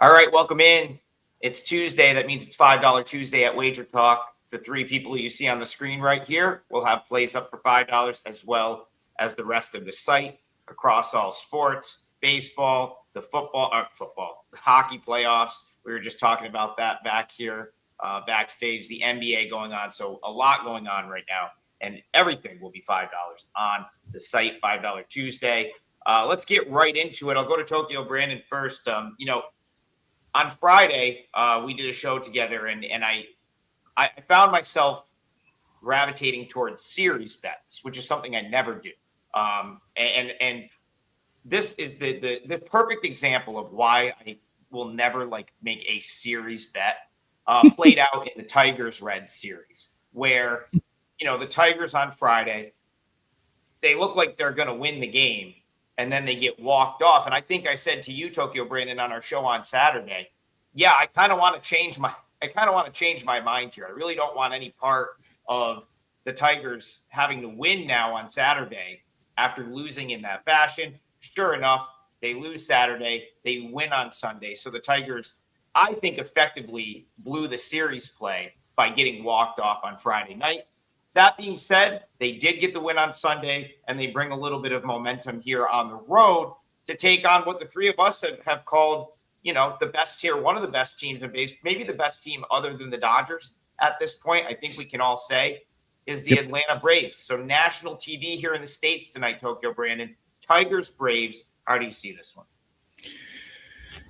All right, welcome in. It's Tuesday. That means it's $5 Tuesday at WagerTalk. The three people you see on the screen right here will have plays up for $5 as well as the rest of the site across all sports, baseball, the the hockey playoffs. We were just talking about that back here backstage, the NBA going on. So a lot going on right now, and everything will be $5 on the site, $5 Tuesday. Let's get right into it. I'll go to Tokyo Brandon first. On Friday, we did a show together, and I found myself gravitating towards series bets, which is something I never do. And this is the perfect example of why I will never make a series bet. Played out in the Tigers Reds series, where the Tigers on Friday, they look like they're going to win the game, and then they get walked off. And I think I said to you, Tokyo Brandon, on our show on Saturday, yeah, I kind of want to change my mind here. I really don't want any part of the Tigers having to win now on Saturday after losing in that fashion. Sure enough, they lose Saturday, they win on Sunday. So the Tigers, I think, effectively blew the series play by getting walked off on Friday night. That being said, they did get the win on Sunday, and they bring a little bit of momentum here on the road to take on what the three of us have called, the best tier, one of the best teams in base, maybe the best team other than the Dodgers at this point. I think we can all say is the Atlanta Braves. So national TV here in the States tonight, Tokyo Brandon. Tigers, Braves. How do you see this one?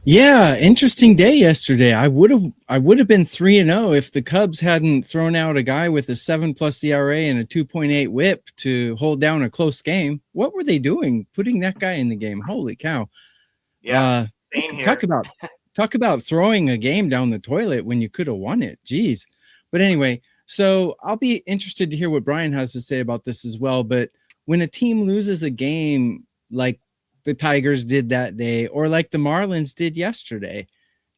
Yeah, interesting day yesterday. I would have been 3-0 if the Cubs hadn't thrown out a guy with a 7+ ERA and a 2.8 WHIP to hold down a close game. What were they doing putting that guy in the game? Holy cow. Yeah. Same here. Talk about throwing a game down the toilet when you could have won it. Jeez. But anyway, so I'll be interested to hear what Bryan has to say about this as well. But when a team loses a game like the Tigers did that day, or like the Marlins did yesterday,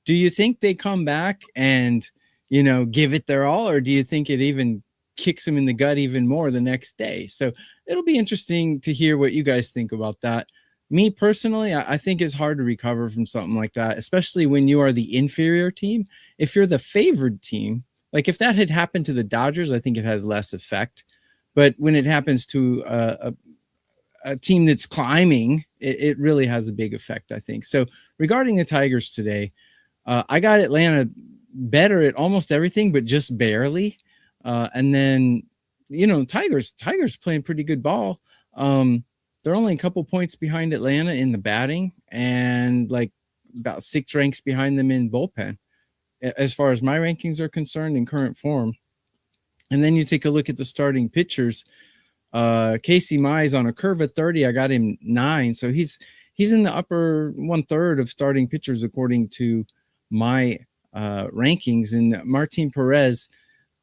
do you think they come back and, give it their all? Or do you think it even kicks them in the gut even more the next day? So it'll be interesting to hear what you guys think about that. Me personally, I think it's hard to recover from something like that, especially when you are the inferior team. If you're the favored team, like if that had happened to the Dodgers, I think it has less effect. But when it happens to a team that's climbing, it really has a big effect, I think. So regarding the Tigers today, I got Atlanta better at almost everything, but just barely. And then, Tigers playing pretty good ball. They're only a couple points behind Atlanta in the batting and like about 6 ranks behind them in bullpen, as far as my rankings are concerned in current form. And then you take a look at the starting pitchers. Casey Mize on a curve at 30, I got him 9. So he's in the upper 1/3 of starting pitchers according to my rankings. And Martin Perez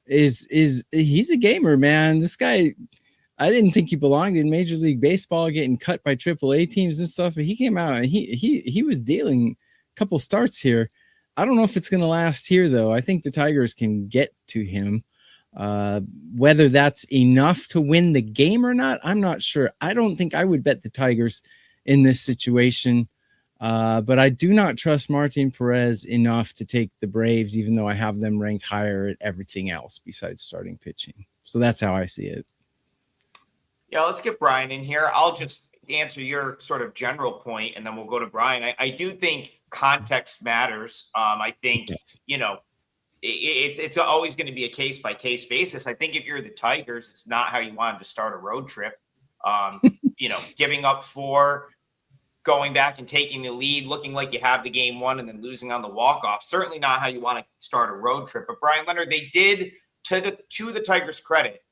he's a gamer, man. This guy, I didn't think he belonged in Major League Baseball, getting cut by AAA teams and stuff. But he came out and he was dealing a couple starts here. I don't know if it's going to last here, though. I think the Tigers can get to him. Whether that's enough to win the game or not, I'm not sure. I don't think I would bet the Tigers in this situation. But I do not trust Martin Perez enough to take the Braves, even though I have them ranked higher at everything else besides starting pitching. So that's how I see it. Yeah, let's get Bryan in here. I'll just answer your sort of general point, and then we'll go to Bryan. I do think context matters. I think, it's always going to be a case-by-case basis. I think if you're the Tigers, it's not how you wanted to start a road trip. Giving up 4, going back and taking the lead, looking like you have the game won, and then losing on the walk-off. Certainly not how you want to start a road trip. But Bryan Leonard, they did, to the Tigers' credit,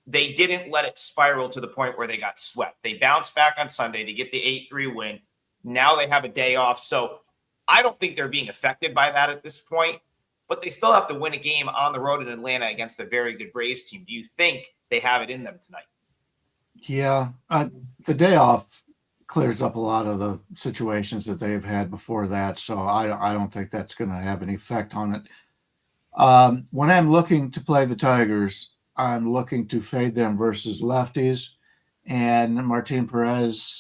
they didn't let it spiral to the point where they got swept. They bounced back on Sunday. They get the 8-3 win. Now they have a day off. So I don't think they're being affected by that at this point, but they still have to win a game on the road in Atlanta against a very good Braves team. Do you think they have it in them tonight? Yeah, the day off clears up a lot of the situations that they've had before that. So I don't think that's going to have any effect on it. When I'm looking to play the Tigers, I'm looking to fade them versus lefties. And Martin Perez,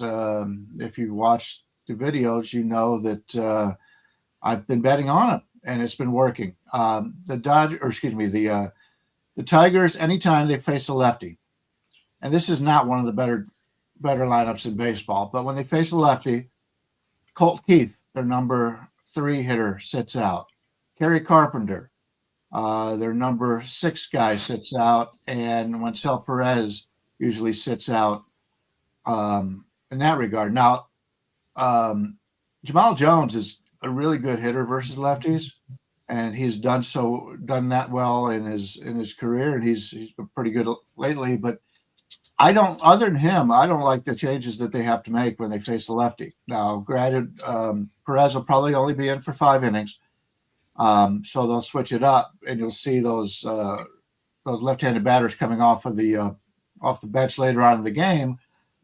if you watch the videos, you know that I've been betting on it, and it's been working. The Tigers, anytime they face a lefty, and this is not one of the better lineups in baseball, but when they face a lefty, Colt Keith, their number 3 hitter, sits out. Kerry Carpenter, their number 6 guy, sits out, and Wencel Perez usually sits out in that regard. Now, Jamal Jones is a really good hitter versus lefties, and he's done that well in his career, and he's been pretty good lately. But other than him, I don't like the changes that they have to make when they face a lefty. Now, granted, Perez will probably only be in for 5 innings, so they'll switch it up, and you'll see those left-handed batters coming off the bench later on in the game.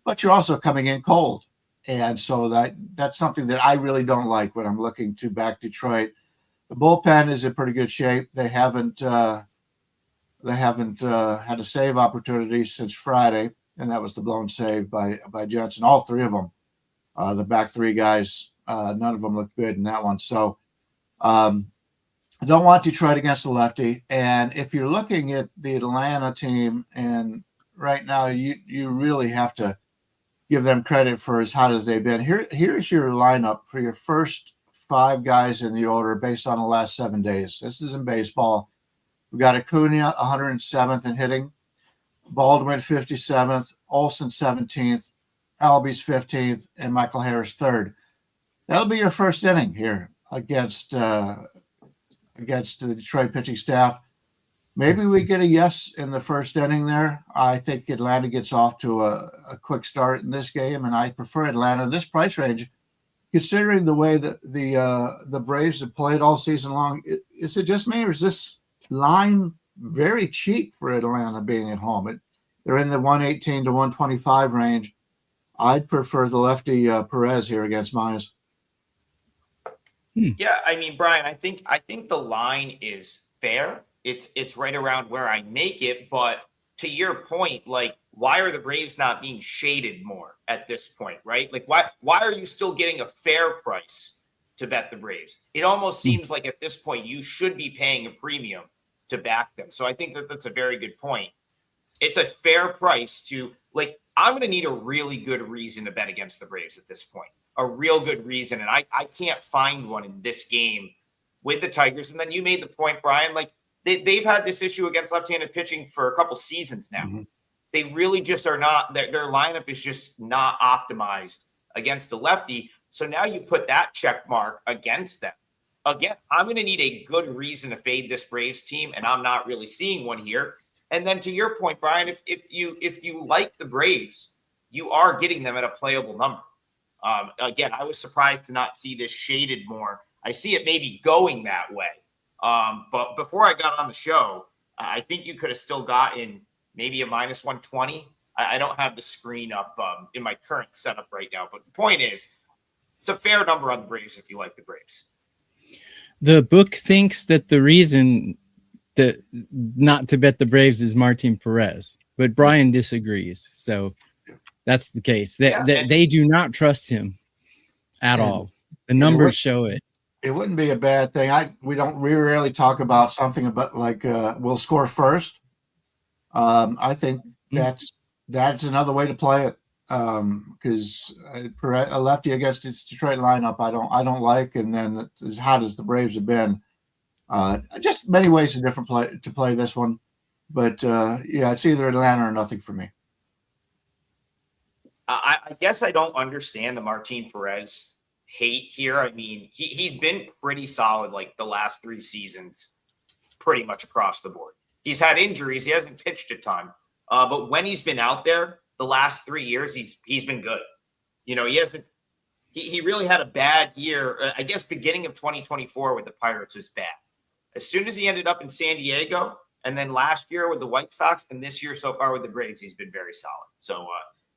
But you're also coming in cold. And so that's something that I really don't like when I'm looking to back Detroit. The bullpen is in pretty good shape. They haven't had a save opportunity since Friday, and that was the blown save by Jensen. All 3 of them, the back 3 guys, none of them looked good in that one. So I don't want Detroit against the lefty. And if you're looking at the Atlanta team, and right now you really have to give them credit for as hot as they've been. Here's your lineup for your first 5 guys in the order based on the last 7 days. This is in baseball. We got Acuna 107th in hitting, Baldwin 57th, Olsen 17th, Albies 15th, and Michael Harris 3rd. That'll be your first inning here against the Detroit pitching staff. Maybe we get a yes in the first inning there. I think Atlanta gets off to a quick start in this game, and I prefer Atlanta. This price range, considering the way that the Braves have played all season long, is it just me, or is this line very cheap for Atlanta being at home? They're in the 118 to 125 range. I'd prefer the lefty Perez here against Myers. Yeah, I mean, Brian, I think the line is fair. It's right around where I make it, but to your point, like, why are the Braves not being shaded more at this point, right? Like, why are you still getting a fair price to bet the Braves? It almost seems like at this point you should be paying a premium to back them. So I think that's a very good point. It's a fair price to, like, I'm going to need a really good reason to bet against the Braves at this point, a real good reason. And I can't find one in this game with the Tigers. And then you made the point, Brian, like, they've had this issue against left-handed pitching for a couple seasons now. Mm-hmm. They really just are not, their lineup is just not optimized against the lefty. So now you put that check mark against them. Again, I'm going to need a good reason to fade this Braves team, and I'm not really seeing one here. And then to your point, Brian, if you like the Braves, you are getting them at a playable number. Again, I was surprised to not see this shaded more. I see it maybe going that way. But before I got on the show, I think you could have still gotten maybe a minus 120. I don't have the screen up in my current setup right now. But the point is, it's a fair number on the Braves if you like the Braves. The book thinks that the reason that not to bet the Braves is Martin Perez, but Brian disagrees. So that's the case. They do not trust him at all. The numbers show it. It wouldn't be a bad thing. We rarely talk about something about like we'll score first. I think that's another way to play it because a lefty against its Detroit lineup I don't like, and then as hot as the Braves have been, just many ways to play this one. But yeah, it's either Atlanta or nothing for me. I guess I don't understand the Martin Perez hate here. I mean, he's been pretty solid like the last 3 seasons, pretty much across the board. He's had injuries. He hasn't pitched a ton. But when he's been out there the last 3 years, he's been good. You know, he really had a bad year. I guess beginning of 2024 with the Pirates was bad. As soon as he ended up in San Diego, and then last year with the White Sox, and this year so far with the Braves, he's been very solid. So,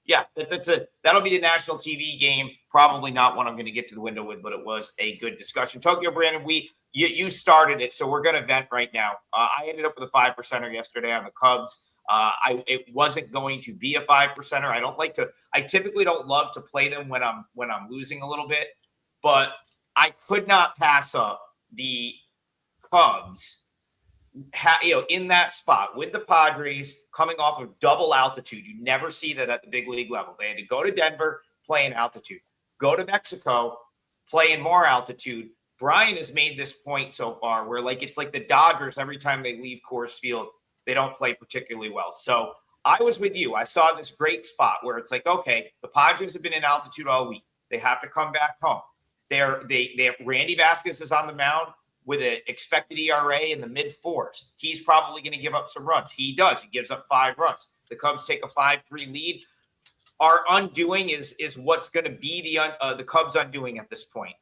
yeah, that'll be the national TV game. Probably not one I'm going to get to the window with, but it was a good discussion. Tokyo Brandon, you started it, so we're going to vent right now. I ended up with a 5%er yesterday on the Cubs. It wasn't going to be a 5%er. I typically don't love to play them when I'm losing a little bit, but I could not pass up the Cubs, in that spot with the Padres coming off of double altitude. You never see that at the big league level. They had to go to Denver, play in altitude, go to Mexico, play in more altitude. Bryan has made this point so far where it's like the Dodgers, every time they leave Coors Field, they don't play particularly well. So I was with you. I saw this great spot where it's like, okay, the Padres have been in altitude all week. They have to come back home. They have Randy Vasquez is on the mound with an expected ERA in the mid-4s. He's probably going to give up some runs. He does. He gives up 5 runs. The Cubs take a 5-3 lead. Our undoing is what's going to be the Cubs' undoing at this point.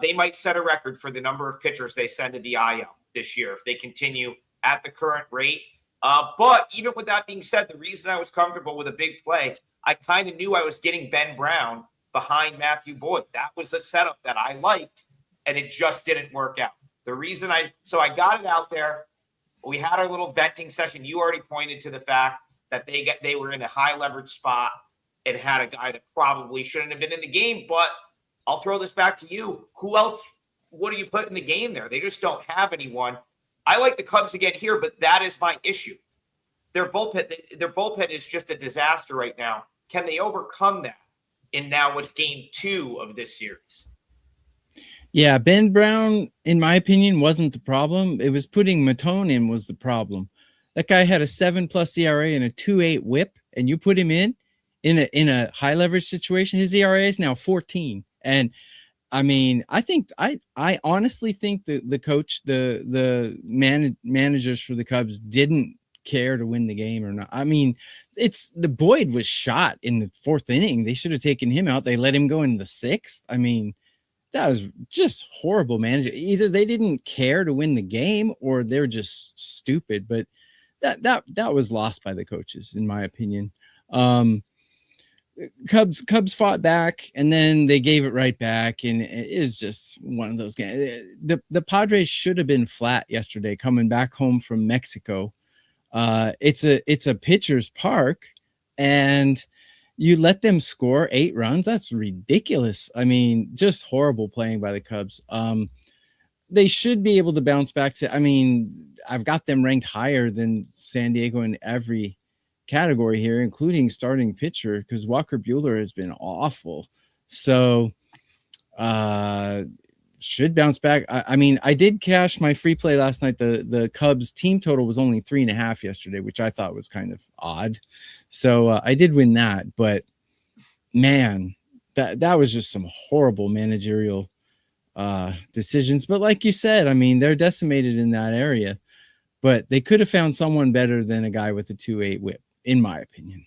They might set a record for the number of pitchers they send to the IL this year if they continue at the current rate. But even with that being said, the reason I was comfortable with a big play, I kind of knew I was getting Ben Brown behind Matthew Boyd. That was a setup that I liked, and it just didn't work out. The reason I got it out there. We had our little venting session. You already pointed to the fact that they were in a high leverage spot and had a guy that probably shouldn't have been in the game. But I'll throw this back to you. Who else? What do you put in the game there? They just don't have anyone. I like the Cubs again here, but that is my issue. Their bullpen is just a disaster right now. Can they overcome that? And now what's game 2 of this series? Yeah, Ben Brown, in my opinion, wasn't the problem. It was putting Matone in was the problem. That guy had a 7+ ERA and a 2.8 WHIP, and you put him in a high leverage situation. His ERA is now 14. And I mean, I honestly think the coach, the managers for the Cubs didn't care to win the game or not. I mean, the Boyd was shot in the 4th inning. They should have taken him out. They let him go in the 6th. I mean, that was just horrible management. Either they didn't care to win the game or they're just stupid, but that was lost by the coaches, in my opinion. Cubs fought back and then they gave it right back. And it was just one of those games. The Padres should have been flat yesterday coming back home from Mexico. It's a pitcher's park and you let them score 8 runs. That's ridiculous. I mean, just horrible playing by the Cubs. They should be able to bounce back I've got them ranked higher than San Diego in every category here, including starting pitcher, because Walker Buehler has been awful. So should bounce back. I did cash my free play last night. The Cubs team total was only 3.5 yesterday, which I thought was kind of odd. So I did win that, but man, that was just some horrible managerial decisions. But like you said, I mean, they're decimated in that area, but they could have found someone better than a guy with a 2.8 WHIP, in my opinion.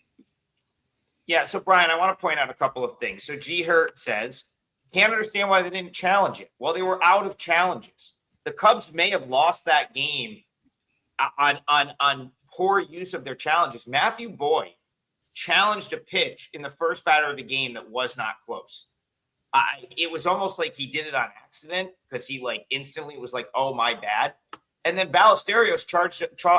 Yeah. So Bryan, I want to point out a couple of things. So G Hurt says, can't understand why they didn't challenge it. Well, they were out of challenges. The Cubs may have lost that game on poor use of their challenges. Matthew Boyd challenged a pitch in the first batter of the game that was not close. It was almost like he did it on accident because he instantly was like, oh, my bad. And then Ballesteros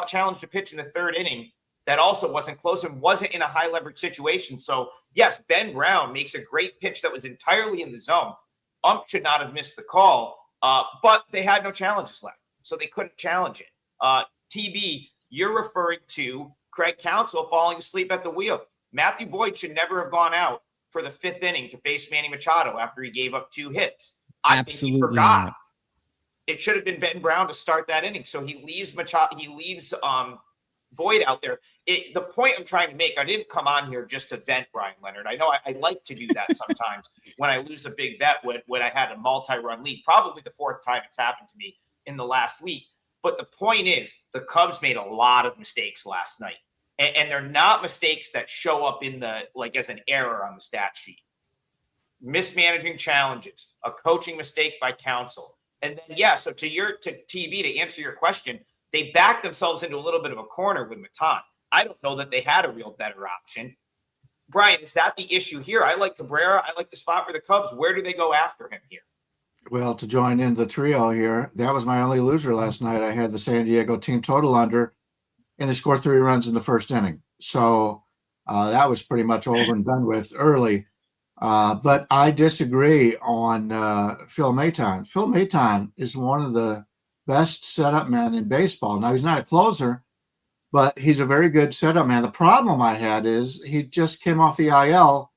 challenged a pitch in the 3rd inning that also wasn't close and wasn't in a high leverage situation. So yes, Ben Brown makes a great pitch that was entirely in the zone. Ump should not have missed the call, but they had no challenges left, so they couldn't challenge it. TB, you're referring to Craig Counsell falling asleep at the wheel. Matthew Boyd should never have gone out for the 5th inning to face Manny Machado after he gave up 2 hits. Absolutely think he forgot. Not. It should have been Ben Brown to start that inning. So he leaves Boyd out there. The point I'm trying to make, I didn't come on here just to vent Bryan Leonard. I know I like to do that sometimes when I lose a big bet when I had a multi-run lead, probably the 4th time it's happened to me in the last week. But the point is the Cubs made a lot of mistakes last night. And they're not mistakes that show up in as an error on the stat sheet. Mismanaging challenges, a coaching mistake by Counsell. And then, so to TV, to answer your question, they backed themselves into a little bit of a corner with Matan. I don't know that they had a real better option. Bryan, is that the issue here? I like Cabrera. I like the spot for the Cubs. Where do they go after him here? Well, to join in the trio here, that was my only loser last night. I had the San Diego team total under, and they scored 3 runs in the 1st inning. So that was pretty much over and done with early. But I disagree on Phil Maton. Phil Maton is one of the best setup men in baseball. Now, he's not a closer, but he's a very good setup man. The problem I had is he just came off the IL,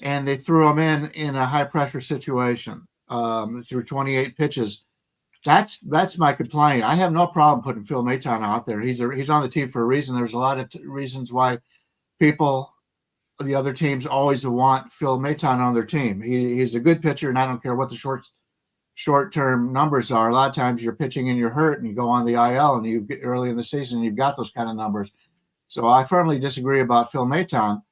and they threw him in a high-pressure situation through 28 pitches. That's my complaint. I have no problem putting Phil Maton out there. He's on the team for a reason. There's a lot of reasons why the other teams always want Phil Maton on their team. He's a good pitcher, and I don't care what the short-term numbers are. A lot of times you're pitching and you're hurt, and you go on the IL, and you get early in the season, you've got those kind of numbers. So I firmly disagree about Phil Maton.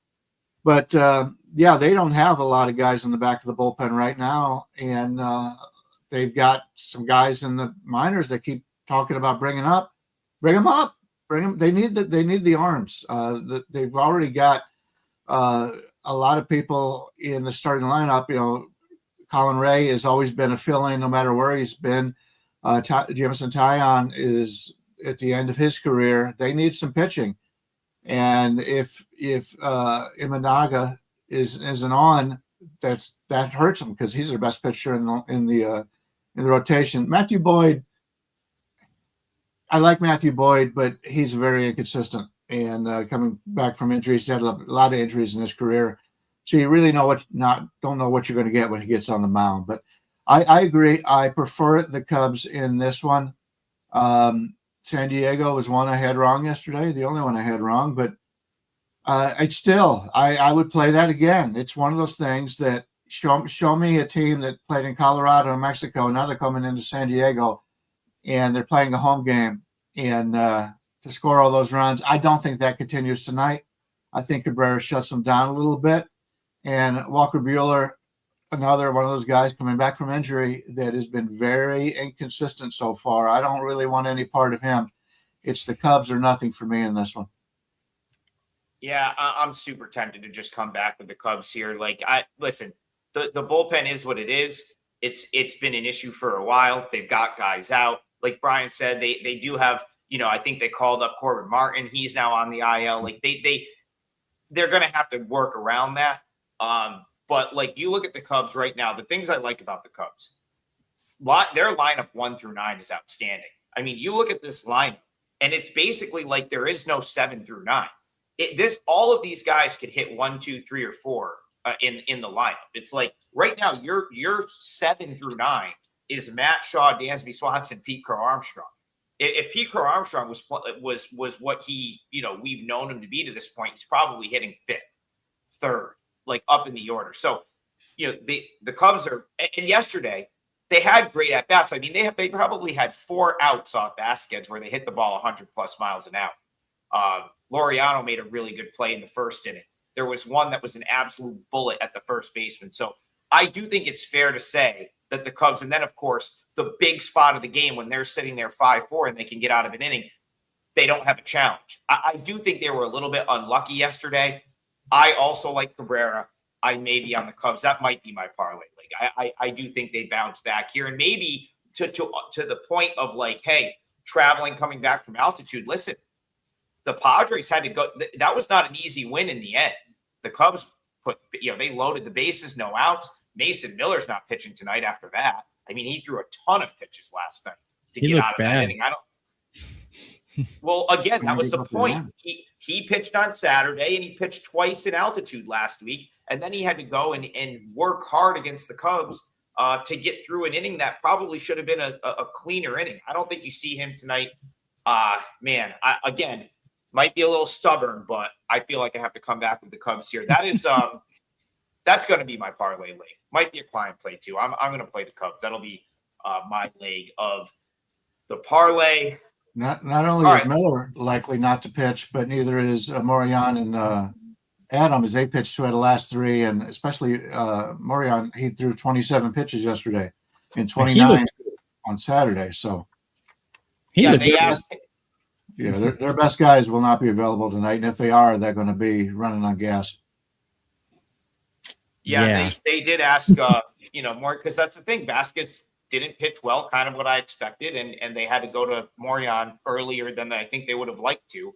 But they don't have a lot of guys in the back of the bullpen right now, and they've got some guys in the minors that keep talking about bring them up. They need the arms. They've already got a lot of people in the starting lineup. Colin Ray has always been a fill-in no matter where he's been. Jameson Taillon is at the end of his career. They need some pitching, and if Imanaga isn't on, that hurts him because he's their best pitcher in the rotation. Matthew Boyd, I like Matthew Boyd, but he's very inconsistent. And coming back from injuries, he's had a lot of injuries in his career, so you really don't know what you're going to get when he gets on the mound. But I agree. I prefer the Cubs in this one. San Diego was one I had wrong yesterday, the only one I had wrong. But I would play that again. It's one of those things that show me a team that played in Colorado and Mexico. Now they're coming into San Diego, and they're playing a home game, and to score all those runs. I don't think that continues tonight. I think Cabrera shuts them down a little bit. And Walker Buehler, another one of those guys coming back from injury that has been very inconsistent so far. I don't really want any part of him. It's the Cubs or nothing for me in this one. Yeah, I'm super tempted to just come back with the Cubs here. Listen, the bullpen is what it is. It's been an issue for a while. They've got guys out. Like Brian said, they do have, I think they called up Corbin Martin. He's now on the IL. They're going to have to work around that. But you look at the Cubs right now, the things I like about the Cubs, their lineup 1 through 9 is outstanding. I mean, you look at this lineup, and it's basically like there is no 7 through 9. All of these guys could hit 1, 2, 3, or 4 in the lineup. It's like right now, your 7 through 9 is Matt Shaw, Dansby Swanson, Pete Crow Armstrong. If Pete Crow Armstrong was what he, we've known him to be to this point, he's probably hitting 5th, 3rd, up in the order. So, the Cubs are, and yesterday they had great at bats. I mean, they probably had 4 outs off Vasquez where they hit the ball 100 plus miles an hour. Laureano made a really good play in the first inning. There was one that was an absolute bullet at the first baseman. So I do think it's fair to say that the Cubs, and then of course the big spot of the game when they're sitting there 5-4 and they can get out of an inning, they don't have a challenge. I do think they were a little bit unlucky yesterday. I also like Cabrera. I may be on the Cubs. That might be my parlay league. I do think they bounce back here, and maybe to the point of hey, traveling, coming back from altitude. Listen, the Padres had to go. That was not an easy win in the end. The Cubs they loaded the bases, no outs. Mason Miller's not pitching tonight after that. I mean, he threw a ton of pitches last night to get out of that inning. Well, again, that was the point. He pitched on Saturday, and he pitched twice in altitude last week, and then he had to go and work hard against the Cubs to get through an inning that probably should have been a cleaner inning. I don't think you see him tonight. Again, might be a little stubborn, but I feel like I have to come back with the Cubs here. That is that's going to be my parlay leg. Might be a client play too. I'm going to play the Cubs. That'll be my leg of the parlay. Not only is Miller likely not to pitch, but neither is Morion and Adam, as they pitched 2 out of the last 3, and especially Morion. He threw 27 pitches yesterday and 29 on Saturday. So their best guys will not be available tonight, and if they are, they're going to be running on gas. Yeah. They did ask, more, because that's the thing. Vasquez didn't pitch well, kind of what I expected, and they had to go to Morion earlier than I think they would have liked to.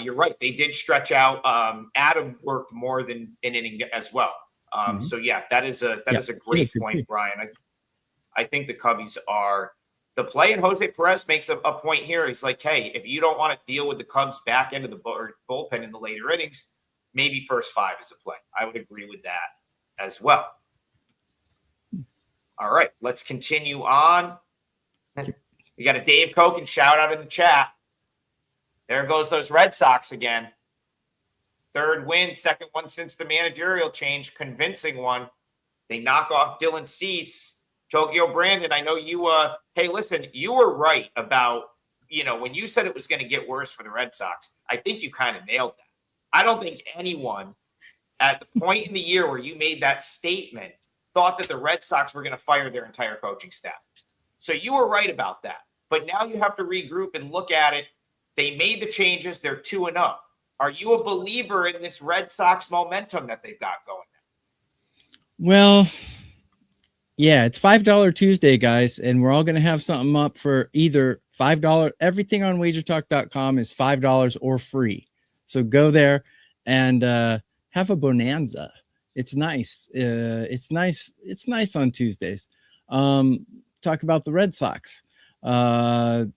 You're right. They did stretch out. Adam worked more than an inning as well. So yeah, that is a great point, Brian. I think the Cubbies are the play, and Jose Perez makes a point here. He's like, hey, if you don't want to deal with the Cubs back end of the bullpen in the later innings, maybe first 5 is a play. I would agree with that as well. All right, let's continue on. We got a Dave Koken shout out in the chat. There goes those Red Sox again. 3rd win, 2nd one since the managerial change, convincing one. They knock off Dylan Cease. Tokyo Brandon, I know you, hey, listen, you were right about, when you said it was going to get worse for the Red Sox, I think you kind of nailed that. I don't think anyone at the point in the year where you made that statement thought that the Red Sox were going to fire their entire coaching staff. So you were right about that. But now you have to regroup and look at it. They made the changes. They're 2-0. Are you a believer in this Red Sox momentum that they've got going now? Well, yeah, it's $5 Tuesday, guys, and we're all going to have something up for either $5. Everything on WagerTalk.com is $5 or free. So go there and have a bonanza. It's nice. It's nice. It's nice on Tuesdays. Talk about the Red Sox. Yeah,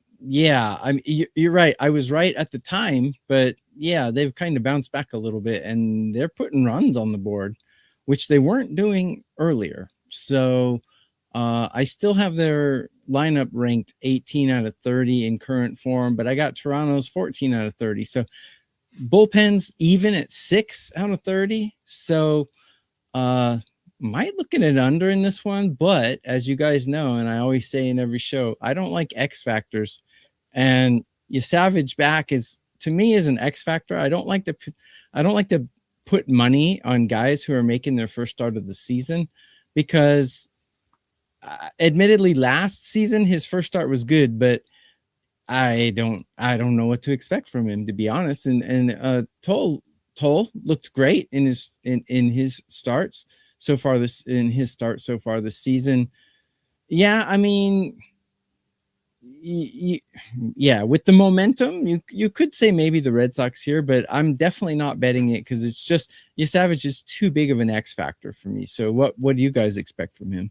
you're right. I was right at the time, but yeah, they've kind of bounced back a little bit, and they're putting runs on the board, which they weren't doing earlier. So I still have their lineup ranked 18 out of 30 in current form, but I got Toronto's 14 out of 30. So bullpen's even at 6 out of 30. So might look at it under in this one, but as you guys know, and I always say in every show, I don't like X factors, and your Savage back is, to me, is an X factor. I don't like to put money on guys who are making their first start of the season, because admittedly last season his first start was good, but I don't know what to expect from him, to be honest. And Toll looked great in his starts so far this season. Yeah, I mean, yeah, with the momentum, you could say maybe the Red Sox here, but I'm definitely not betting it, because it's just, Savage is too big of an X factor for me. So what do you guys expect from him?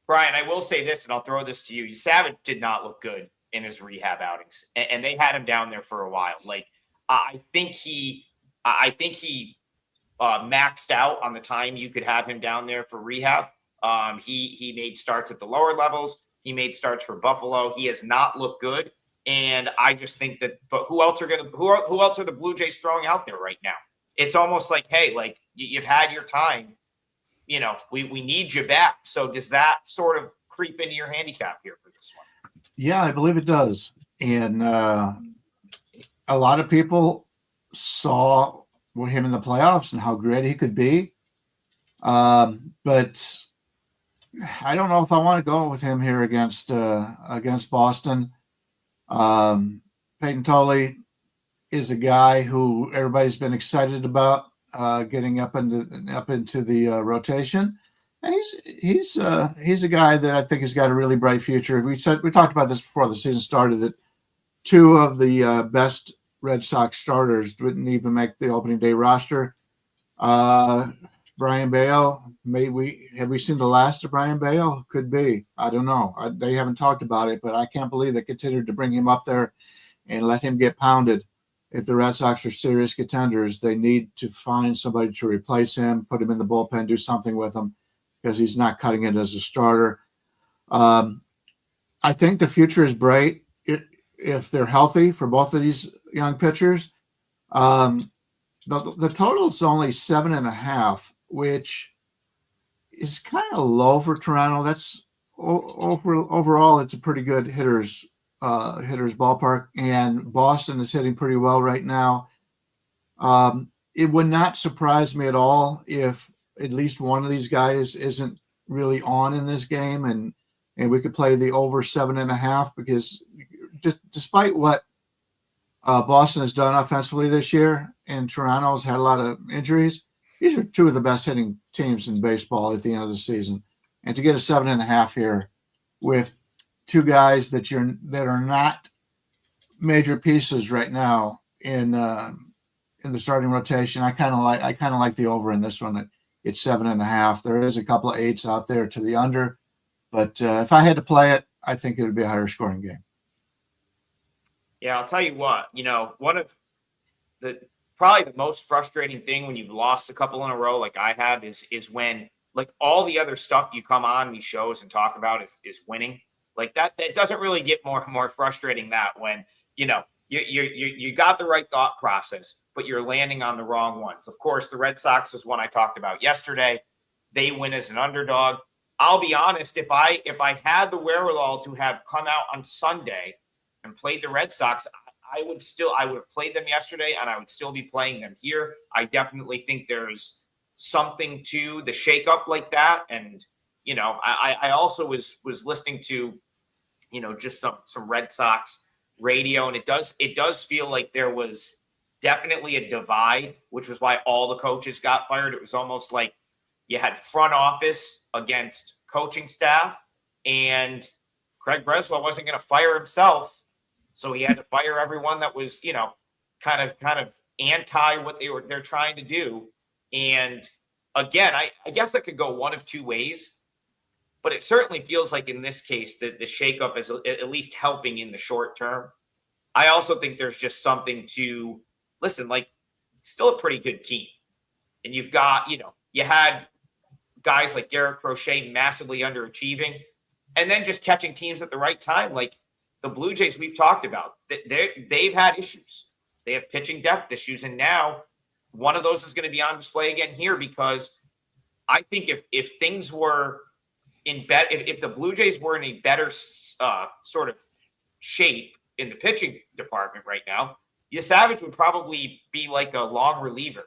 Brian, I will say this, and I'll throw this to you. Savage did not look good in his rehab outings, and they had him down there for a while. Like, I think he maxed out on the time you could have him down there for rehab. He made starts at the lower levels. He made starts for Buffalo. He has not looked good, and I just think that. But who else are the Blue Jays throwing out there right now? It's almost like, hey, like you've had your time. We need you back. So does that sort of creep into your handicap here for this one? Yeah, I believe it does. And a lot of people saw him in the playoffs and how great he could be. But I don't know if I want to go with him here against Boston. Peyton Tolley is a guy who everybody's been excited about getting up into the rotation, and he's a guy that I think has got a really bright future. We talked about this before the season started, that 2 of the best Red Sox starters didn't even make the opening day roster. Brian Bayo, have we seen the last of Brian Bayo? Could be. I don't know. They haven't talked about it, but I can't believe they continued to bring him up there and let him get pounded. If the Red Sox are serious contenders, they need to find somebody to replace him, put him in the bullpen, do something with him, because he's not cutting it as a starter. I think the future is bright if they're healthy for both of these young pitchers. The total is only 7.5, which is kind of low for Toronto. That's overall, it's a pretty good hitter's ballpark, and Boston is hitting pretty well right now. It would not surprise me at all if at least one of these guys isn't really on in this game, and we could play the over 7.5, because despite what Boston has done offensively this year, and Toronto's had a lot of injuries, these are 2 of the best hitting teams in baseball at the end of the season. And to get a 7.5 here with 2 guys that are not major pieces right now in in the starting rotation. I kind of like the over in this one. It's 7.5. There is a couple of 8s out there to the under, but if I had to play it, I think it would be a higher scoring game. Yeah, I'll tell you what, one of probably the most frustrating thing when you've lost a couple in a row like I have is when like all the other stuff you come on these shows and talk about is winning. Like that doesn't really get more frustrating that when, you got the right thought process, but you're landing on the wrong ones. Of course, the Red Sox was one I talked about yesterday. They win as an underdog. I'll be honest, if I had the wherewithal to have come out on Sunday and played the Red Sox, I would have played them yesterday and I would still be playing them here. I definitely think there's something to the shakeup like that. And, I also was listening to, just some Red Sox radio, and it does feel like there was definitely a divide, which was why all the coaches got fired. It was almost like you had front office against coaching staff, and Craig Breslow wasn't going to fire himself, so he had to fire everyone that was, kind of anti what they're trying to do. And again, I guess that could go one of two ways, but it certainly feels like in this case that the shakeup is at least helping in the short term. I also think there's just something to listen, like still a pretty good team. And you've got, you had guys like Garrett Crochet massively underachieving and then just catching teams at the right time. Like the Blue Jays we've talked about, they've had issues. They have pitching depth issues. And now one of those is going to be on display again here, because I think if things were if the Blue Jays were in a better sort of shape in the pitching department right now, Savage would probably be like a long reliever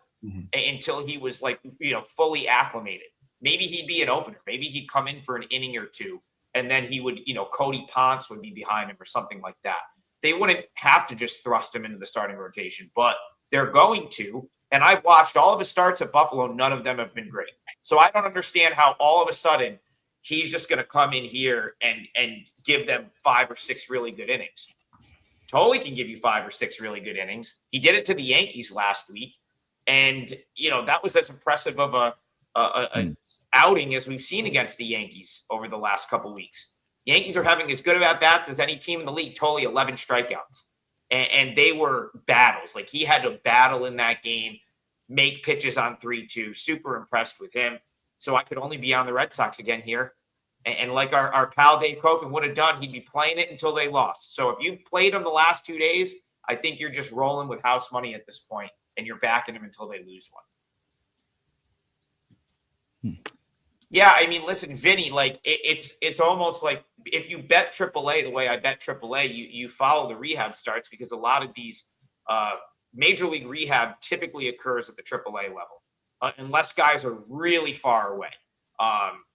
until he was like, fully acclimated. Maybe he'd be an opener. Maybe he'd come in for an inning or two, and then he would, Cody Ponce would be behind him or something like that. They wouldn't have to just thrust him into the starting rotation, but they're going to. And I've watched all of his starts at Buffalo. None of them have been great. So I don't understand how all of a sudden he's just going to come in here and give them 5 or 6 really good innings. Totally can give you 5 or 6 really good innings. He did it to the Yankees last week. And, that was as impressive of a outing as we've seen against the Yankees over the last couple of weeks. Yankees are having as good of at-bats as any team in the league, totally 11 strikeouts. And they were battles. Like he had to battle in that game, make pitches on 3-2. Super impressed with him. So I could only be on the Red Sox again here. And like our pal Dave Koken would have done, he'd be playing it until they lost. So if you've played them the last 2 days, I think you're just rolling with house money at this point, and you're backing them until they lose one. Yeah, I mean, listen, Vinny, like it's almost like if you bet AAA the way I bet AAA, you follow the rehab starts, because a lot of these major league rehab typically occurs at the AAA level, unless guys are really far away,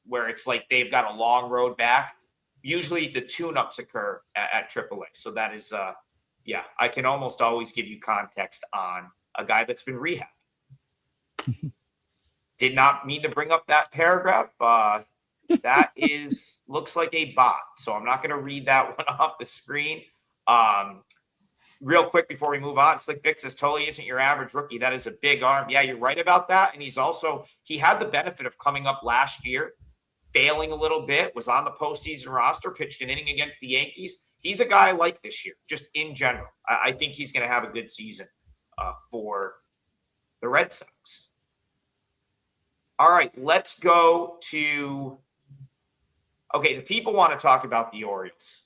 where it's like they've got a long road back. Usually the tune-ups occur at AAA. So that is, I can almost always give you context on a guy that's been rehabbed. Did not mean to bring up that paragraph. That looks like a bot. So I'm not going to read that one off the screen. Real quick before we move on, Slick Vic says totally isn't your average rookie. That is a big arm. Yeah, you're right about that. And he had the benefit of coming up last year, failing a little bit, was on the postseason roster, pitched an inning against the Yankees. He's a guy I like this year, just in general. I think he's going to have a good season for the Red Sox. All right, let's go to the people want to talk about the Orioles.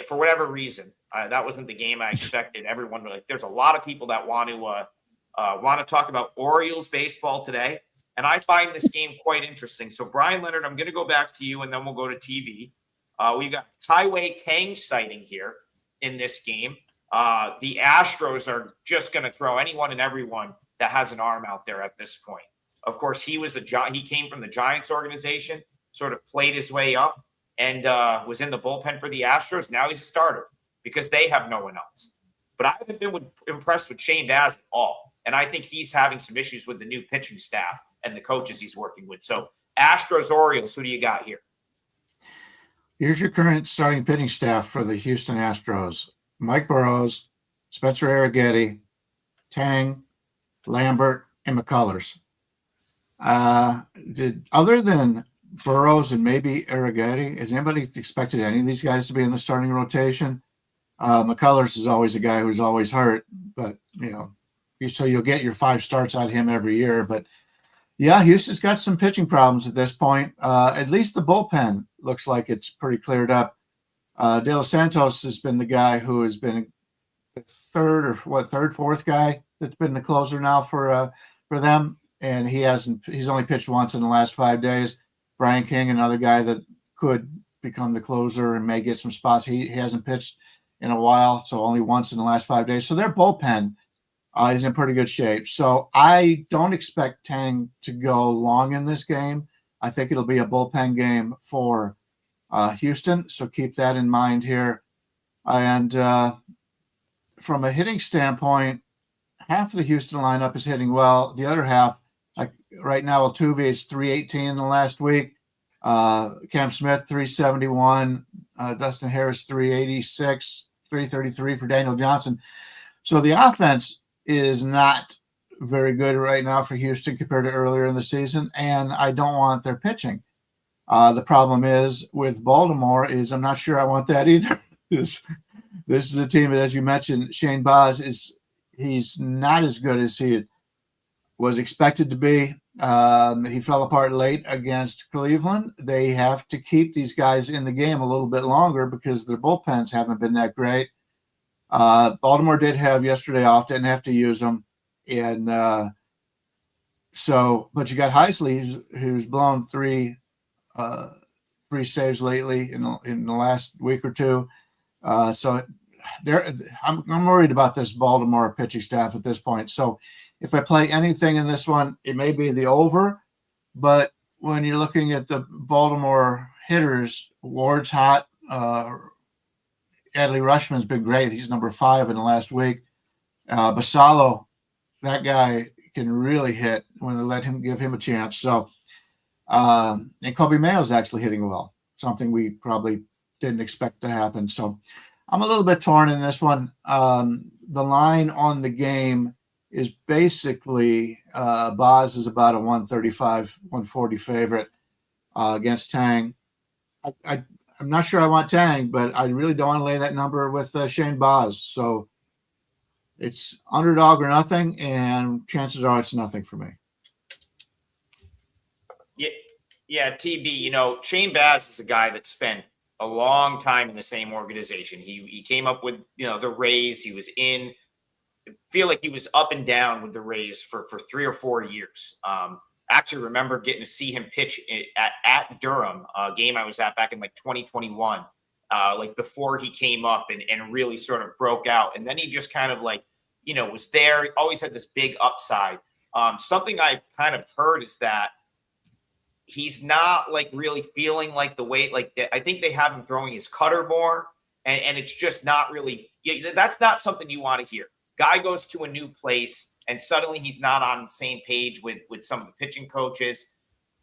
For whatever reason, that wasn't the game I expected. Everyone, there's a lot of people that want to talk about Orioles baseball today, and I find this game quite interesting. So, Bryan Leonard, I'm going to go back to you, and then we'll go to TV. We've got Taiwei Tang sighting here in this game. The Astros are just going to throw anyone and everyone that has an arm out there at this point. Of course, he came from the Giants organization, sort of played his way up, and was in the bullpen for the Astros. Now he's a starter because they have no one else. But I haven't been impressed with Shane Baz at all, and I think he's having some issues with the new pitching staff and the coaches he's working with. So Astros, Orioles, who do you got here? Here's your current starting pitching staff for the Houston Astros: Mike Burrows, Spencer Arrighetti, Tang, Lambert, and McCullers. Other than Burrows and maybe Arrighetti, has anybody expected any of these guys to be in the starting rotation? McCullers is always a guy who's always hurt, but so you'll get your 5 starts out of him every year. But yeah, Houston's got some pitching problems at this point. At least the bullpen looks like it's pretty cleared up. De Los Santos has been the guy who has been the fourth guy that's been the closer now for them. And he's only pitched once in the last 5 days. Brian King, another guy that could become the closer and may get some spots. He hasn't pitched in a while, so only once in the last 5 days. So their bullpen is in pretty good shape. So I don't expect Tang to go long in this game. I think it'll be a bullpen game for Houston. So keep that in mind here. And from a hitting standpoint, half of the Houston lineup is hitting well. The other half, like right now, Altuve is 318 in the last week. Cam Smith, 371. Dustin Harris, 386. 333 for Daniel Johnson. So the offense is not very good right now for Houston compared to earlier in the season, and I don't want their pitching. The problem is with Baltimore is I'm not sure I want that either. This is a team that, as you mentioned, Shane Baz he's not as good as he was expected to be. He fell apart late against Cleveland. They have to keep these guys in the game a little bit longer because their bullpens haven't been that great. Baltimore did have yesterday off, didn't have to use them. And but you got Heisley, who's blown three saves lately in the last week or two. So I'm worried about this Baltimore pitching staff at this point. So if I play anything in this one, it may be the over. But when you're looking at the Baltimore hitters, Ward's hot. Adley Rutschman's been great. He's number 5 in the last week. Basallo, that guy can really hit when they give him a chance. So, and Kobe Mayo's actually hitting well, something we probably didn't expect to happen. So I'm a little bit torn in this one. The line on the game is basically Baz is about a 135, 140 favorite against Tang. I'm not sure I want Tang, but I really don't want to lay that number with Shane Baz. So it's underdog or nothing, and chances are it's nothing for me. Yeah, TB, Shane Baz is a guy that spent a long time in the same organization. He came up with, the Rays. He was in – feel like he was up and down with the Rays for 3 or 4 years. Actually remember getting to see him pitch at Durham, a game I was at back in 2021, before he came up and really sort of broke out. And then he just kind of was there. He always had this big upside. Something I've kind of heard is that he's not really feeling like the way, I think they have him throwing his cutter more, and it's just not really, that's not something you want to hear. Guy goes to a new place and suddenly he's not on the same page with some of the pitching coaches.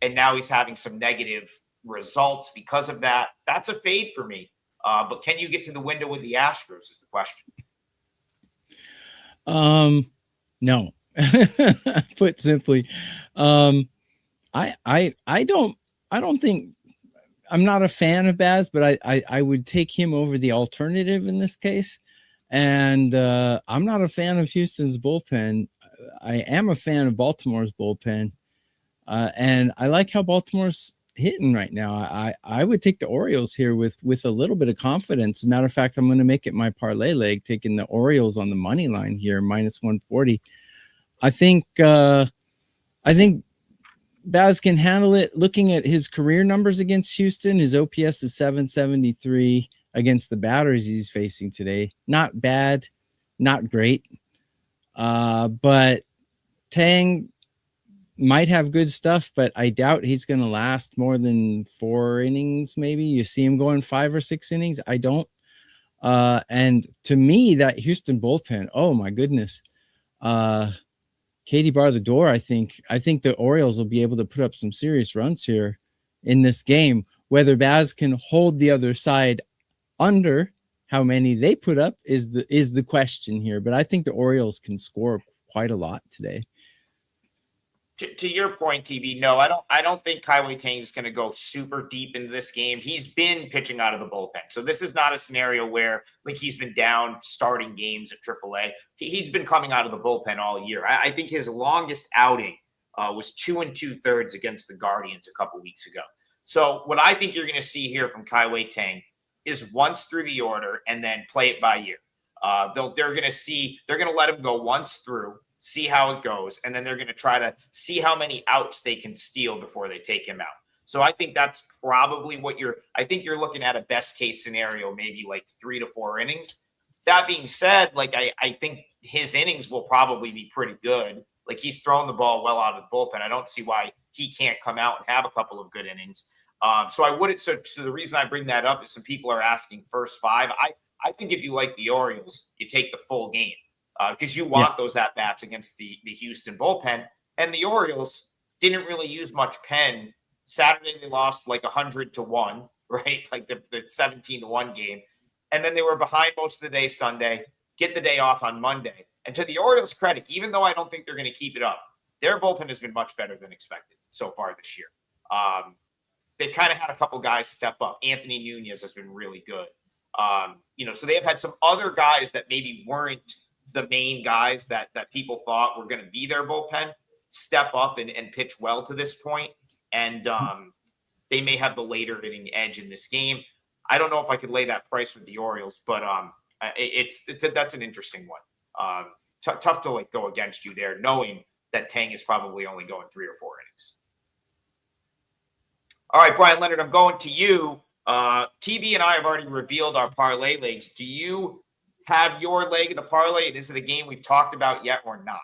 And now he's having some negative results because of that. That's a fade for me. But can you get to the window with the Astros is the question. No, put simply. I don't think I'm not a fan of Baz, but I would take him over the alternative in this case. And I'm not a fan of Houston's bullpen. I am a fan of Baltimore's bullpen. And I like how Baltimore's hitting right now. I would take the Orioles here with a little bit of confidence. As a matter of fact, I'm going to make it my parlay leg, taking the Orioles on the money line here, minus 140. I think Baz can handle it. Looking at his career numbers against Houston, his OPS is 773 against the batters he's facing today. Not bad, not great. But Tang might have good stuff, but I doubt he's going to last more than 4 innings. Maybe you see him going 5 or 6 innings. I don't. And to me, that Houston bullpen, oh my goodness. Katie bar the door. I think the Orioles will be able to put up some serious runs here in this game. Whether Baz can hold the other side under how many they put up is the question here. But I think the Orioles can score quite a lot today. To your point, TB, no, I don't think Kai Tang is going to go super deep into this game. He's been pitching out of the bullpen, so this is not a scenario where like he's been down starting games at AAA. He's been coming out of the bullpen all year. I think his longest outing was 2 2/3 against the Guardians a couple weeks ago. So what I think you're going to see here from Kai Tang is once through the order and then play it by ear. They're going to let him go once through, see how it goes, and then they're going to try to see how many outs they can steal before they take him out. So I think that's probably what I think you're looking at a best case scenario, maybe like 3 to 4 innings. That being said, like I think his innings will probably be pretty good. Like he's throwing the ball well out of the bullpen. I don't see why he can't come out and have a couple of good innings. So I wouldn't. So the reason I bring that up is some people are asking first 5. I think if you like the Orioles, you take the full game. Because you want those at-bats against the Houston bullpen. And the Orioles didn't really use much pen. Saturday, they lost like 100-1, right? Like the 17-1 game. And then they were behind most of the day Sunday, get the day off on Monday. And to the Orioles' credit, even though I don't think they're going to keep it up, their bullpen has been much better than expected so far this year. They've kind of had a couple guys step up. Anthony Nunez has been really good. So they have had some other guys that maybe weren't the main guys that people thought were going to be their bullpen step up and pitch well to this point. And they may have the later inning edge in this game. I don't know if I could lay that price with the Orioles, but that's an interesting one. Tough to like go against you there, knowing that Tang is probably only going 3 or 4 innings. All right, Bryan Leonard, I'm going to you. TB and I have already revealed our parlay legs. Do you have your leg of the parlay? And is it a game we've talked about yet or not?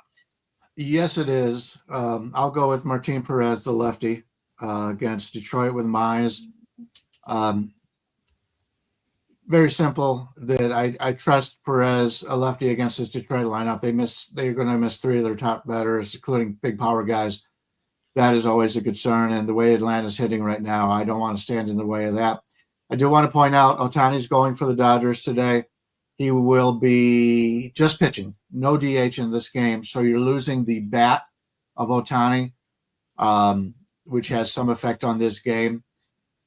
Yes, it is. I'll go with Martin Perez, the lefty, against Detroit with Mize. Very simple that I trust Perez, a lefty, against this Detroit lineup. They're going to miss 3 of their top batters, including big power guys. That is always a concern. And the way Atlanta's hitting right now, I don't want to stand in the way of that. I do want to point out Ohtani's going for the Dodgers today. He will be just pitching, no DH in this game. So you're losing the bat of Ohtani, which has some effect on this game.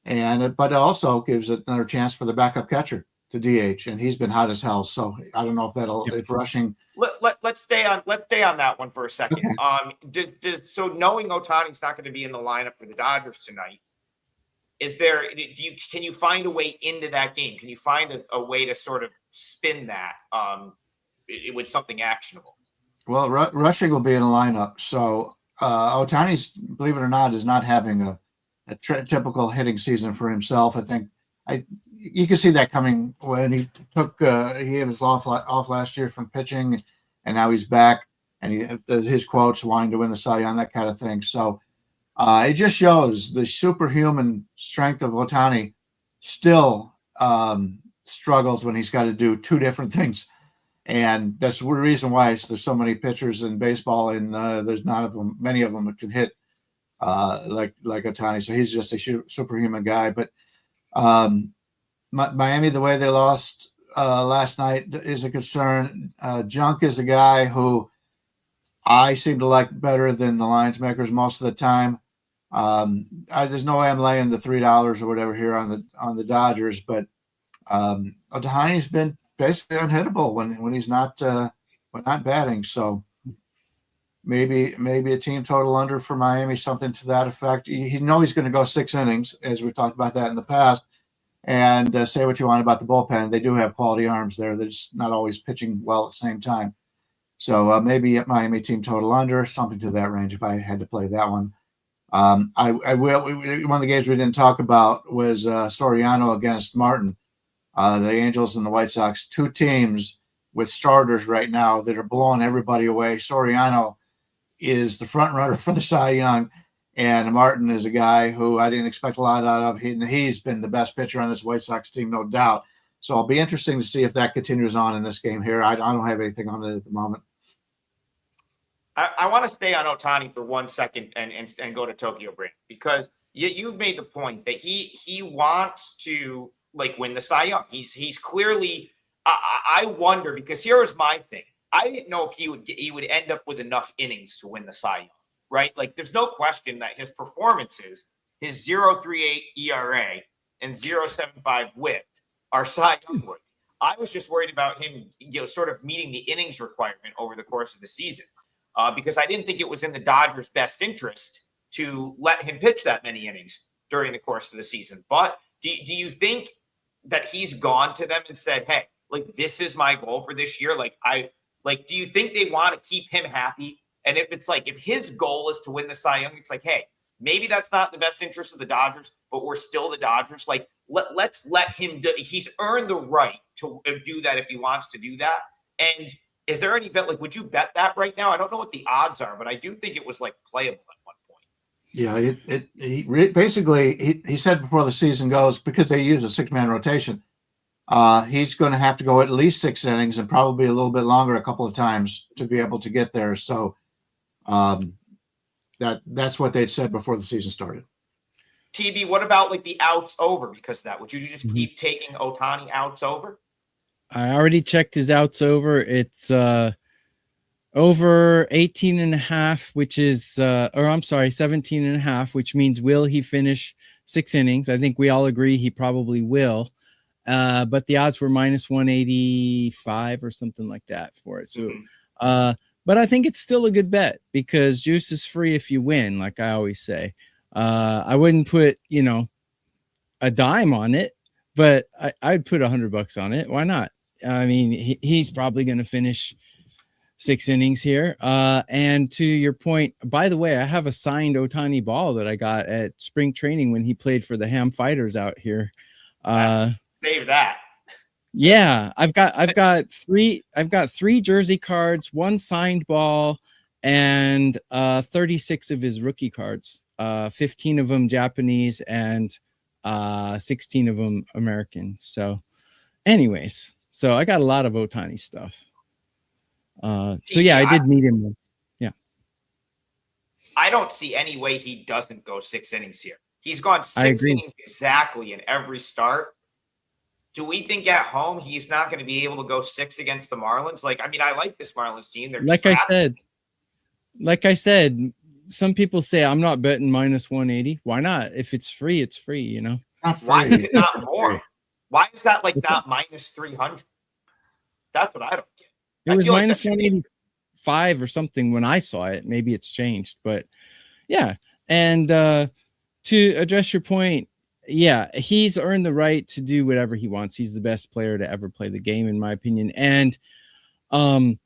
But it also gives it another chance for the backup catcher to DH, and he's been hot as hell. So I don't know if if rushing. Let's stay on that one for a second. Okay. So knowing Ohtani's not going to be in the lineup for the Dodgers tonight, can you find a way into that game? Can you find a way to sort of spin that with something actionable? Well, rushing will be in the lineup. So Ohtani's, believe it or not, is not having a typical hitting season for himself. I think you can see that coming when he was off last year from pitching, and now he's back, and he does his quotes wanting to win the Cy Young, that kind of thing. So it just shows the superhuman strength of Ohtani still struggles when he's got to do 2 different things. And that's the reason why there's so many pitchers in baseball, and there's many of them that can hit like Ohtani. So he's just a superhuman guy. But Miami, the way they lost last night is a concern. Junk is a guy who I seem to like better than the lines makers most of the time. There's no way I'm laying the $3 or whatever here on the Dodgers, but Ohtani's been basically unhittable when he's not batting. So maybe a team total under for Miami, something to that effect. He's going to go 6 innings, as we've talked about that in the past. And say what you want about the bullpen, they do have quality arms there. They're just not always pitching well at the same time. So maybe at Miami team total under, something to that range if I had to play that one. I will. One of the games we didn't talk about was Soriano against Martin. The Angels and the White Sox, 2 teams with starters right now that are blowing everybody away. Soriano is the front runner for the Cy Young, and Martin is a guy who I didn't expect a lot out of. He's been the best pitcher on this White Sox team, no doubt. So it'll be interesting to see if that continues on in this game here. I don't have anything on it at the moment. I want to stay on Ohtani for 1 second and go to Tokyo Brain, because you've made the point that he wants to win the Cy Young. He's clearly. I wonder, because here's my thing. I didn't know if he would end up with enough innings to win the Cy Young. right? Like, there's no question that his performances, his 0.38 ERA and 0.75 WHIP are Cy Young worthy. I was just worried about him, sort of meeting the innings requirement over the course of the season, because I didn't think it was in the Dodgers' best interest to let him pitch that many innings during the course of the season. But do you think that he's gone to them and said, hey, like, this is my goal for this year? Do you think they want to keep him happy? And if it's like, if his goal is to win the Cy Young, it's like, hey, maybe that's not the best interest of the Dodgers, but we're still the Dodgers. Like, let's let him do. He's earned the right to do that if he wants to do that. And is there any bet? Like, would you bet that right now? I don't know what the odds are, but I do think it was like playable at one point. Yeah, he said before the season goes, because they use a 6-man rotation, he's going to have to go at least 6 innings and probably a little bit longer a couple of times to be able to get there. So that's what they'd said before the season started. TB, what about like the outs over because of that? Would you just keep taking Ohtani outs over? I already checked his outs over. It's over 18.5, which is 17.5, which means will he finish 6 innings? I think we all agree he probably will. But the odds were minus 185 or something like that for it. So, but I think it's still a good bet because juice is free if you win, like I always say. I wouldn't put, a dime on it, but I'd put $100 on it. Why not? I mean, he's probably going to finish 6 innings here. And to your point, by the way, I have a signed Ohtani ball that I got at spring training when he played for the Ham Fighters out here. Save that. Yeah, I've got 3 jersey cards, 1 signed ball, and 36 of his rookie cards. 15 of them Japanese and 16 of them American. So anyways, so I got a lot of Ohtani stuff. So yeah, I did meet him once. Yeah. I don't see any way he doesn't go 6 innings here. He's gone 6 innings exactly in every start. Do we think at home he's not going to be able to go 6 against the Marlins? Like, I mean, I like this Marlins team. They're like I said, some people say I'm not betting minus 180. Why not? If it's free, it's free, Why is it not more? Why is that like not minus 300? That's what I don't get. It was minus 185 or something when I saw it. Maybe it's changed, but yeah. And to address your point, yeah, he's earned the right to do whatever he wants. He's the best player to ever play the game, in my opinion. And the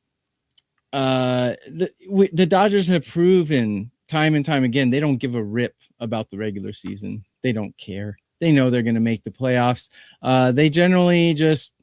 Dodgers have proven time and time again they don't give a rip about the regular season. They don't care. They know they're going to make the playoffs. They generally just,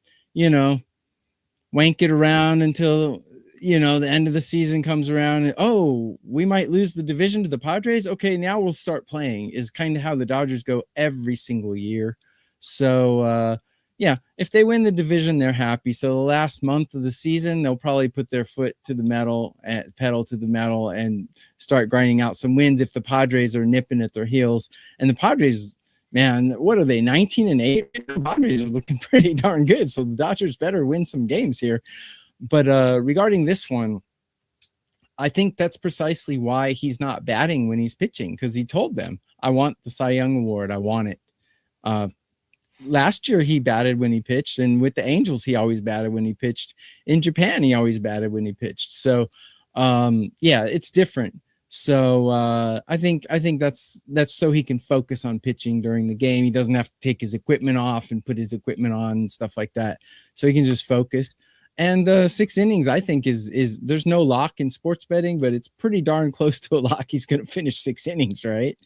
wank it around until, the end of the season comes around and, we might lose the division to the Padres. Okay, now we'll start playing is kind of how the Dodgers go every single year. So, yeah, if they win the division, they're happy. So the last month of the season, they'll probably put their foot to the metal and pedal to the metal and start grinding out some wins if the Padres are nipping at their heels. And the Padres, man, what are they, 19-8? The Padres are looking pretty darn good. So the Dodgers better win some games here. But regarding this one, I think that's precisely why he's not batting when he's pitching, because he told them, I want the Cy Young Award. I want it. Last year, he batted when he pitched. And with the Angels, he always batted when he pitched. In Japan, he always batted when he pitched. So, yeah, it's different. So I think that's so he can focus on pitching during the game. He doesn't have to take his equipment off and put his equipment on and stuff like that. So he can just focus. And 6 innings, I think, is there's no lock in sports betting, but it's pretty darn close to a lock. He's going to finish 6 innings, right?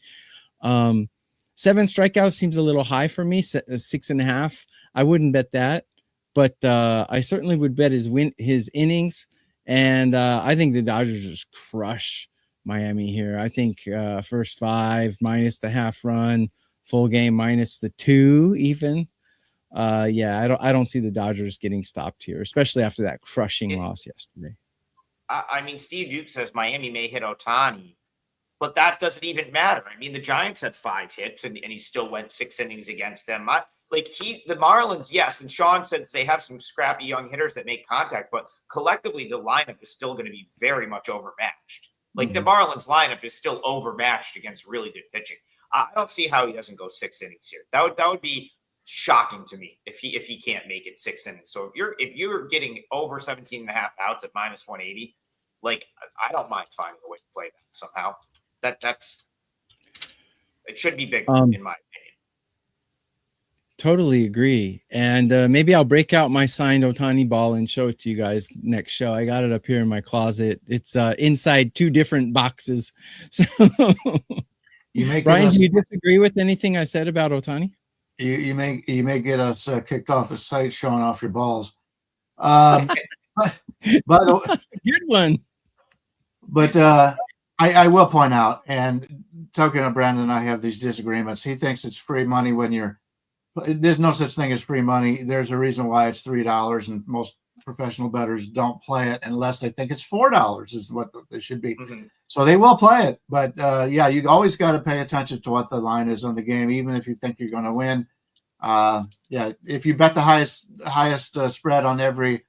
7 strikeouts seems a little high for me. 6.5. I wouldn't bet that, but I certainly would bet his innings. And I think the Dodgers just crush Miami here. I think first 5 minus the half run, full game minus the 2 even. Yeah, I don't see the Dodgers getting stopped here, especially after that crushing loss yesterday. I mean, Steve Duke says Miami may hit Ohtani, but that doesn't even matter. I mean, the Giants had 5 hits and he still went 6 innings against them. The Marlins, yes, and Sean says they have some scrappy young hitters that make contact, but collectively the lineup is still going to be very much overmatched. Like the Marlins lineup is still overmatched against really good pitching. I don't see how he doesn't go 6 innings here. That would be shocking to me if he can't make it 6 innings. So if you're getting over 17 and a half outs at minus 180, like I don't mind finding a way to play that somehow. That's it should be big in my opinion. Totally agree. And maybe I'll break out my signed Ohtani ball and show it to you guys next show. I got it up here in my closet. It's inside 2 different boxes. So, Brian, do you disagree with anything I said about Ohtani? You may get us kicked off the site showing off your balls. By the way, good one. But I will point out, and talking to Brandon, I have these disagreements. He thinks it's free money when there's no such thing as free money. There's a reason why it's $3, and most professional bettors don't play it unless they think it's $4 is what it should be. Mm-hmm. So they will play it. But yeah, you always got to pay attention to what the line is on the game, even if you think you're going to win. Yeah, if you bet the highest spread on every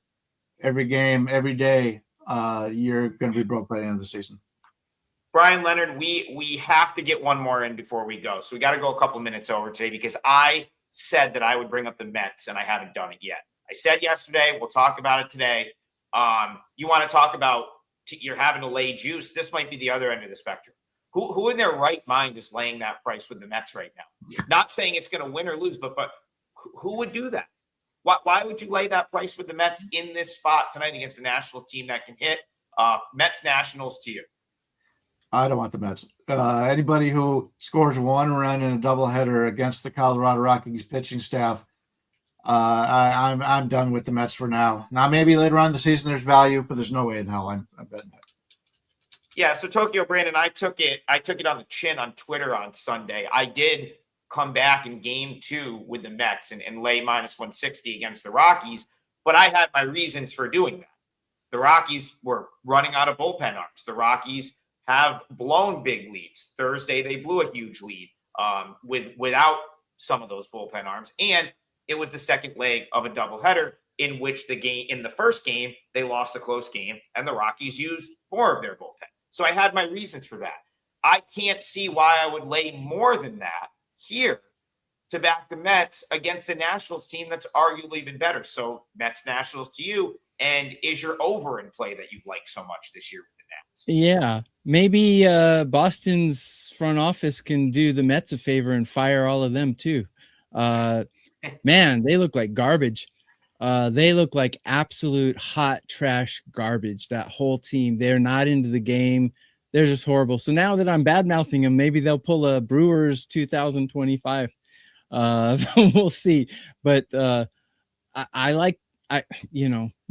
game, every day, you're going to be broke by the end of the season. Bryan Leonard, we have to get one more in before we go. So we got to go a couple minutes over today because I said that I would bring up the Mets and I haven't done it yet. I said yesterday, we'll talk about it today. You want to talk about you're having to lay juice. This might be the other end of the spectrum. Who in their right mind is laying that price with the Mets right now? Not saying it's going to win or lose, but who would do that? Why would you lay that price with the Mets in this spot tonight against the Nationals team that can hit? Mets Nationals to you. I don't want the Mets. Anybody who scores 1 run in a doubleheader against the Colorado Rockies pitching staff, I'm done with the Mets for now. Now maybe later on in the season there's value, but there's no way in hell I'm betting it. Yeah, so Tokyo Brandon, I took it on the chin on Twitter on Sunday. I did come back in game 2 with the Mets and lay minus 160 against the Rockies, but I had my reasons for doing that. The Rockies were running out of bullpen arms. The Rockies have blown big leads. Thursday, they blew a huge lead without some of those bullpen arms. And it was the second leg of a doubleheader in which in the first game, they lost a close game and the Rockies used more of their bullpen. So I had my reasons for that. I can't see why I would lay more than that here to back the Mets against the Nationals team that's arguably even better. So Mets Nationals to you. And is your over in play that you've liked so much this year with the Nats? Yeah, maybe Boston's front office can do the Mets a favor and fire all of them too. Man, they look like garbage. They look like absolute hot trash garbage. That whole team, they're not into the game. They're just horrible. So now that I'm bad mouthing them, maybe they'll pull a Brewers 2025. We'll see. But I like.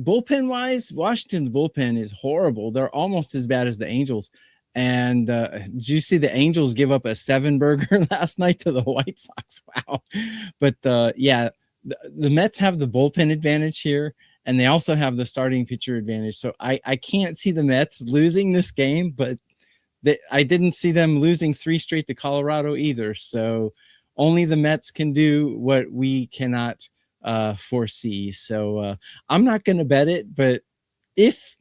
Bullpen wise, Washington's bullpen is horrible. They're almost as bad as the Angels. And did you see the Angels give up a 7-burger last night to the White Sox? Wow. But yeah, the Mets have the bullpen advantage here, and they also have the starting pitcher advantage. So I can't see the Mets losing this game, but I didn't see them losing 3 straight to Colorado either. So only the Mets can do what we cannot foresee. So I'm not going to bet it, but if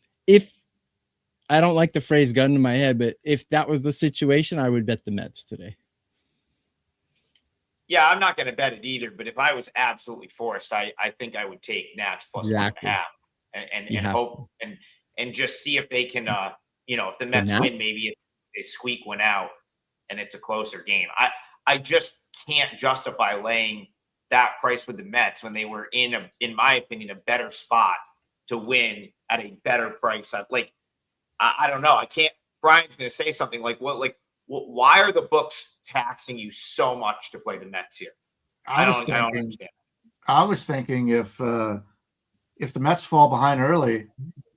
I don't like the phrase gun to my head, but if that was the situation, I would bet the Mets today. Yeah, I'm not going to bet it either, but if I was absolutely forced, I think I would take Nats plus 1.5 and hope and just see if they can, if the Mets win, maybe if they squeak one out and it's a closer game. I just can't justify laying that price with the Mets when they were in my opinion, a better spot to win at a better price. I don't know. I can't. Brian's going to say something like, why are the books taxing you so much to play the Mets here? I don't understand. I was thinking if the Mets fall behind early,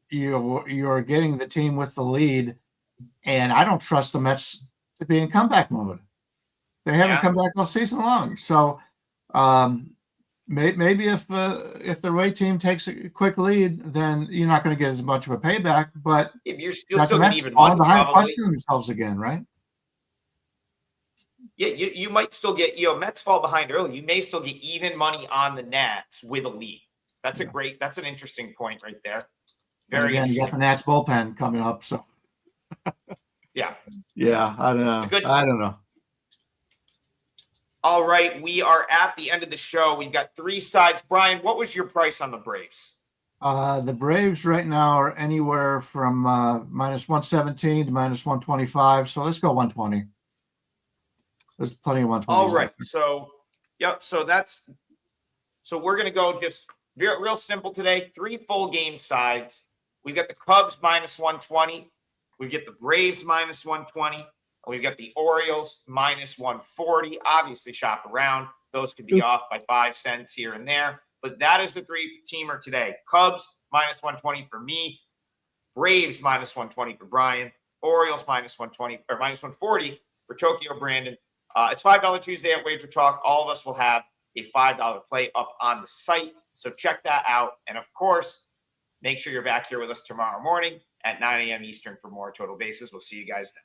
you're getting the team with the lead, and I don't trust the Mets to be in comeback mode. They haven't come back all season long, so. Maybe if the away team takes a quick lead, then you're not going to get as much of a payback. But if you're still even falling behind, punching themselves again, right? Yeah, you might still get Mets fall behind early. You may still get even money on the Nats with a lead. That's that's an interesting point right there. Very interesting. You got the Nats bullpen coming up, so. Yeah. Yeah, I don't know. Good. I don't know. All right, we are at the end of the show. We've got three sides. Brian, what was your price on the Braves? The Braves right now are anywhere from minus 117 to minus 125. So let's go 120. There's plenty of 120s. All right. So, yep. So we're going to go just real simple today. 3 full game sides. We've got the Cubs minus 120. We get the Braves minus 120. And we've got the Orioles minus 140. Obviously, shop around. Those could be off by 5 cents here and there. But that is the 3-teamer today. Cubs minus 120 for me. Braves minus 120 for Brian. Orioles minus 120 or minus 140 for Tokyo Brandon. It's $5 Tuesday at WagerTalk. All of us will have a $5 play up on the site. So check that out. And of course, make sure you're back here with us tomorrow morning at 9 a.m. Eastern for more Total Bases. We'll see you guys then.